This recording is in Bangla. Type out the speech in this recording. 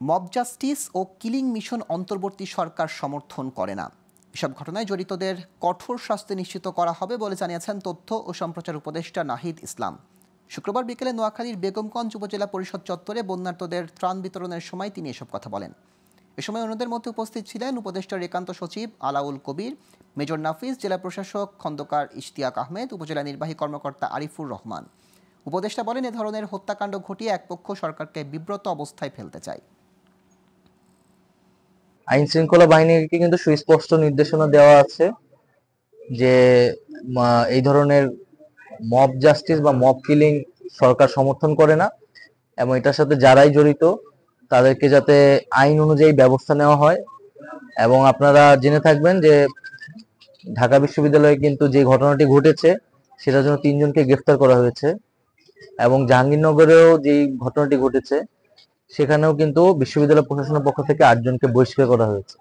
মব জাস্টিস ও কিলিং মিশন অন্তর্বর্তী সরকার সমর্থন করে না। এসব ঘটনায় জড়িতদের কঠোর শাস্তি নিশ্চিত করা হবে বলে জানিয়েছেন তথ্য ও সম্প্রচার উপদেষ্টা নাহিদ ইসলাম। শুক্রবার বিকেলে নোয়াখালীর বেগমগঞ্জ উপজেলা পরিষদ চত্বরে বন্যার্তদের ত্রাণ বিতরণের সময় তিনি এসব কথা বলেন। এ সময় অন্যদের মধ্যে উপস্থিত ছিলেন উপদেষ্টার একান্ত সচিব আলাউল কবির, মেজর নাফিস, জেলা প্রশাসক খন্দকার ইশতিয়াক আহমেদ, উপজেলা নির্বাহী কর্মকর্তা আরিফুর রহমান। উপদেষ্টা বলেন, এ ধরনের হত্যাকাণ্ড ঘটিয়ে এক পক্ষ সরকারকে বিব্রত অবস্থায় ফেলতে চায়। আইন শৃঙ্খলা বাহিনীকে কিন্তু সুস্পষ্ট নির্দেশনা দেওয়া আছে যে এই ধরনের মব জাস্টিস বা মব কিলিং সরকার সমর্থন করে না, এবং এটার সাথে যারাই জড়িত তাদেরকে যাতে আইন অনুযায়ী ব্যবস্থা নেওয়া হয়। এবং আপনারা জেনে থাকবেন যে ঢাকা বিশ্ববিদ্যালয়ে কিন্তু যে ঘটনাটি ঘটেছে সেটার জন্য 3 জনকে গ্রেফতার করা হয়েছে, এবং জাহাঙ্গীরনগরেও যে ঘটনাটি ঘটেছে সেখানেও কিন্তু বিশ্ববিদ্যালয় প্রশাসনের পক্ষ থেকে 8 জনকে বহিষ্কার করা হয়েছে।